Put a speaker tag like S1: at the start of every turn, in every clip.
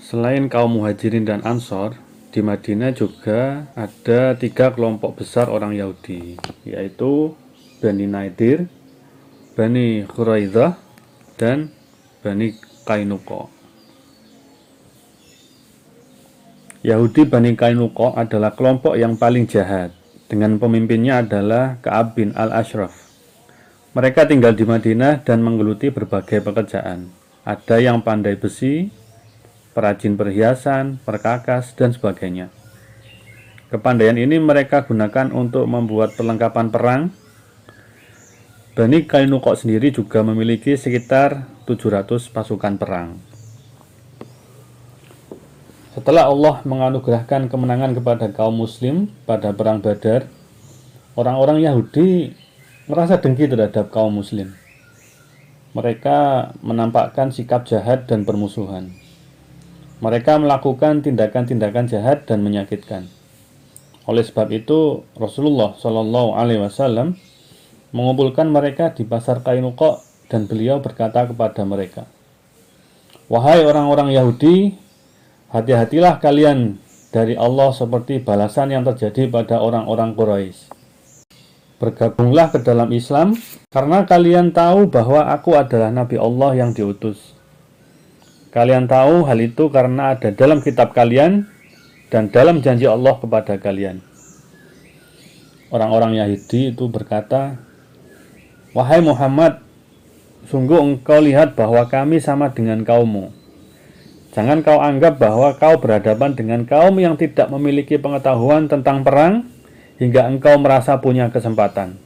S1: Selain kaum Muhajirin dan Ansor, di Madinah juga ada 3 kelompok besar orang Yahudi, yaitu Bani Nadir, Bani Quraidah, dan Bani Qainuqa. Yahudi Bani Qainuqa adalah kelompok yang paling jahat, dengan pemimpinnya adalah Ka'ab bin Al-Ashraf. Mereka tinggal di Madinah dan menggeluti berbagai pekerjaan. Ada yang pandai besi, perajin perhiasan, perkakas, dan sebagainya. Kepandaian ini mereka gunakan untuk membuat perlengkapan perang. Bani Qainuqa sendiri juga memiliki sekitar 700 pasukan perang. Setelah Allah menganugerahkan kemenangan kepada kaum muslim pada perang Badar, orang-orang Yahudi merasa dengki terhadap kaum muslim. Mereka menampakkan sikap jahat dan permusuhan. Mereka melakukan tindakan-tindakan jahat dan menyakitkan. Oleh sebab itu, Rasulullah Shallallahu Alaihi Wasallam mengumpulkan mereka di pasar Qainuqa dan beliau berkata kepada mereka, "Wahai orang-orang Yahudi, hati-hatilah kalian dari Allah seperti balasan yang terjadi pada orang-orang Quraisy. Bergabunglah ke dalam Islam karena kalian tahu bahwa aku adalah Nabi Allah yang diutus. Kalian tahu hal itu karena ada dalam kitab kalian dan dalam janji Allah kepada kalian." Orang-orang Yahudi itu berkata, "Wahai Muhammad, sungguh engkau lihat bahwa kami sama dengan kaummu. Jangan kau anggap bahwa kau berhadapan dengan kaum yang tidak memiliki pengetahuan tentang perang hingga engkau merasa punya kesempatan.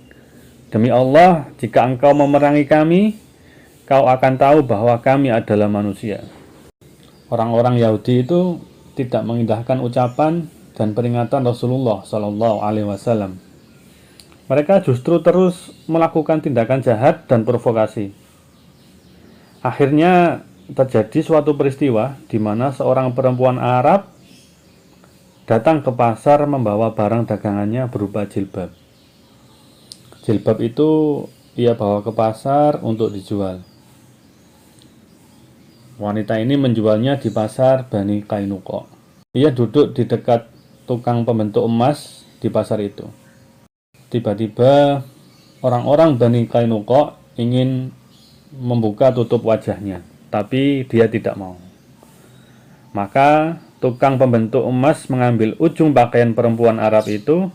S1: Demi Allah, jika engkau memerangi kami, kau akan tahu bahwa kami adalah manusia." Orang-orang Yahudi itu tidak mengindahkan ucapan dan peringatan Rasulullah Shallallahu Alaihi Wasallam. Mereka justru terus melakukan tindakan jahat dan provokasi. Akhirnya terjadi suatu peristiwa di mana seorang perempuan Arab datang ke pasar membawa barang dagangannya berupa jilbab. Jilbab itu ia bawa ke pasar untuk dijual. Wanita ini menjualnya di pasar Bani Qainuqa. Ia duduk di dekat tukang pembentuk emas di pasar itu. Tiba-tiba orang-orang Bani Qainuqa ingin membuka tutup wajahnya, tapi dia tidak mau. Maka tukang pembentuk emas mengambil ujung pakaian perempuan Arab itu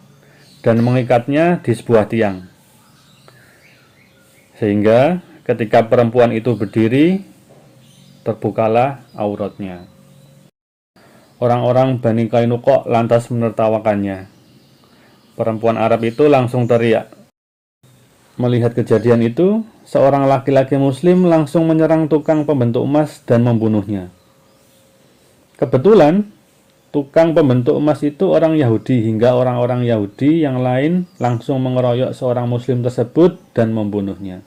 S1: dan mengikatnya di sebuah tiang. Sehingga ketika perempuan itu berdiri, terbukalah auratnya. Orang-orang Bani Qainuqa lantas menertawakannya. Perempuan Arab itu langsung teriak. Melihat kejadian itu, seorang laki-laki muslim langsung menyerang tukang pembentuk emas dan membunuhnya. Kebetulan, tukang pembentuk emas itu orang Yahudi hingga orang-orang Yahudi yang lain langsung mengeroyok seorang muslim tersebut dan membunuhnya.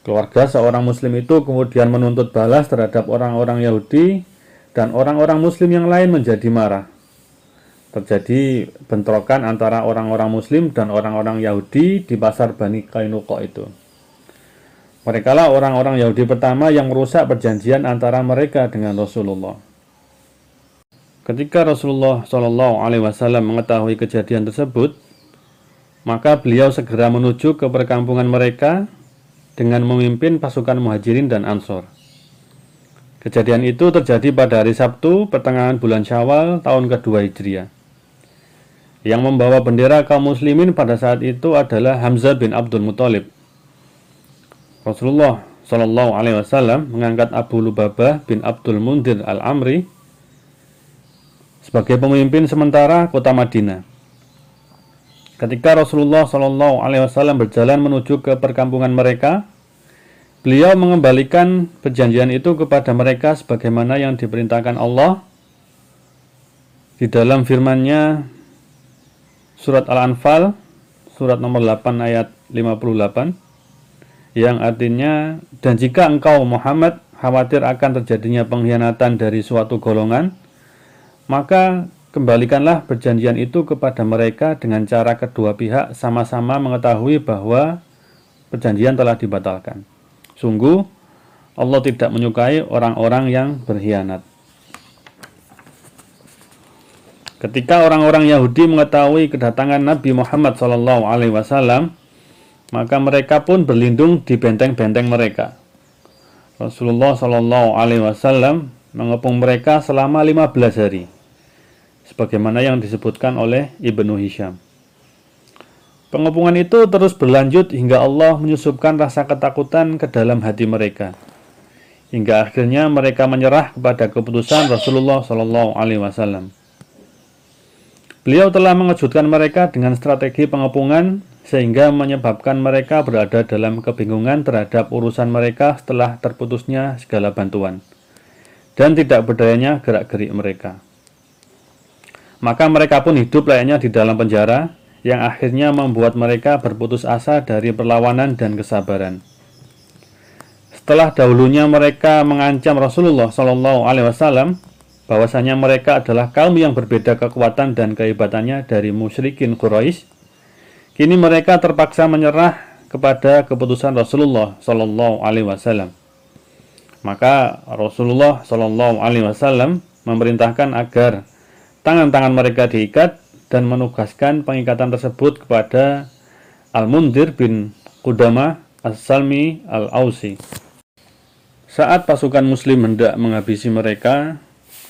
S1: Keluarga seorang muslim itu kemudian menuntut balas terhadap orang-orang Yahudi dan orang-orang muslim yang lain menjadi marah. Terjadi bentrokan antara orang-orang muslim dan orang-orang Yahudi di pasar Bani Qainuqa itu. Merekalah orang-orang Yahudi pertama yang merusak perjanjian antara mereka dengan Rasulullah. Ketika Rasulullah Shallallahu Alaihi Wasallam mengetahui kejadian tersebut, maka beliau segera menuju ke perkampungan mereka dengan memimpin pasukan Muhajirin dan Ansor. Kejadian itu terjadi pada hari Sabtu pertengahan bulan Syawal tahun kedua Hijriah. Yang membawa bendera kaum muslimin pada saat itu adalah Hamzah bin Abdul Muthalib. Rasulullah Shallallahu Alaihi Wasallam mengangkat Abu Lubabah bin Abdul Mundir al-Amri sebagai pemimpin sementara kota Madinah. Ketika Rasulullah Shallallahu Alaihi Wasallam berjalan menuju ke perkampungan mereka, beliau mengembalikan perjanjian itu kepada mereka sebagaimana yang diperintahkan Allah di dalam firman-Nya surat Al-Anfal surat nomor 8 ayat 58 yang artinya, "Dan jika engkau Muhammad khawatir akan terjadinya pengkhianatan dari suatu golongan, maka kembalikanlah perjanjian itu kepada mereka dengan cara kedua pihak sama-sama mengetahui bahwa perjanjian telah dibatalkan. Sungguh Allah tidak menyukai orang-orang yang berkhianat." Ketika orang-orang Yahudi mengetahui kedatangan Nabi Muhammad SAW, maka mereka pun berlindung di benteng-benteng mereka. Rasulullah SAW mengepung mereka selama 15 hari, sebagaimana yang disebutkan oleh Ibnu Hisham. Pengepungan itu terus berlanjut hingga Allah menyusupkan rasa ketakutan ke dalam hati mereka, hingga akhirnya mereka menyerah kepada keputusan Rasulullah SAW. Beliau telah mengejutkan mereka dengan strategi pengepungan sehingga menyebabkan mereka berada dalam kebingungan terhadap urusan mereka setelah terputusnya segala bantuan dan tidak berdayanya gerak-gerik mereka. Maka mereka pun hidup layaknya di dalam penjara yang akhirnya membuat mereka berputus asa dari perlawanan dan kesabaran. Setelah dahulunya mereka mengancam Rasulullah SAW bahwasanya mereka adalah kaum yang berbeda kekuatan dan kehebatannya dari musyrikin Quraisy, kini mereka terpaksa menyerah kepada keputusan Rasulullah SAW. Maka Rasulullah SAW memerintahkan agar tangan-tangan mereka diikat dan menugaskan pengikatan tersebut kepada Al-Mundhir bin Qudamah As-Salmi Al-Ausi. Saat pasukan muslim hendak menghabisi mereka,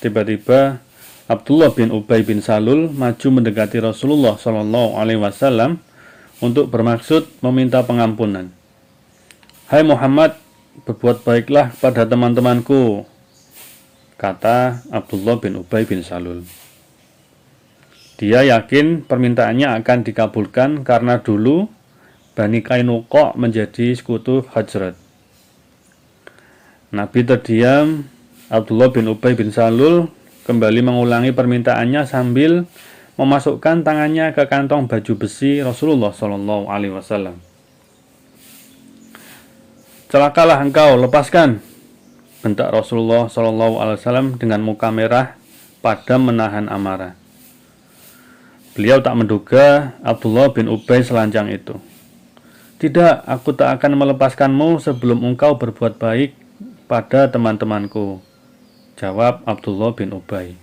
S1: tiba-tiba Abdullah bin Ubay bin Salul maju mendekati Rasulullah SAW untuk bermaksud meminta pengampunan. "Hai Muhammad, berbuat baiklah pada teman-temanku," kata Abdullah bin Ubay bin Salul. Dia yakin permintaannya akan dikabulkan karena dulu Bani Qainuqa menjadi sekutu Hajrat. Nabi terdiam. Abdullah bin Ubay bin Salul kembali mengulangi permintaannya sambil memasukkan tangannya ke kantong baju besi Rasulullah SAW. "Celakalah engkau, lepaskan!" bentak Rasulullah SAW dengan muka merah padam menahan amarah. Beliau tak menduga Abdullah bin Ubay selancang itu. "Tidak, aku tak akan melepaskanmu sebelum engkau berbuat baik pada teman-temanku," jawab Abdullah bin Ubay.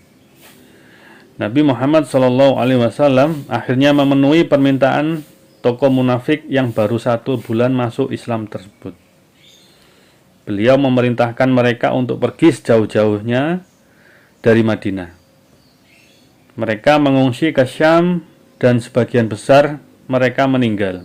S1: Nabi Muhammad SAW akhirnya memenuhi permintaan tokoh munafik yang baru 1 bulan masuk Islam tersebut. Beliau memerintahkan mereka untuk pergi sejauh-jauhnya dari Madinah. Mereka mengungsi ke Syam dan sebagian besar mereka meninggal.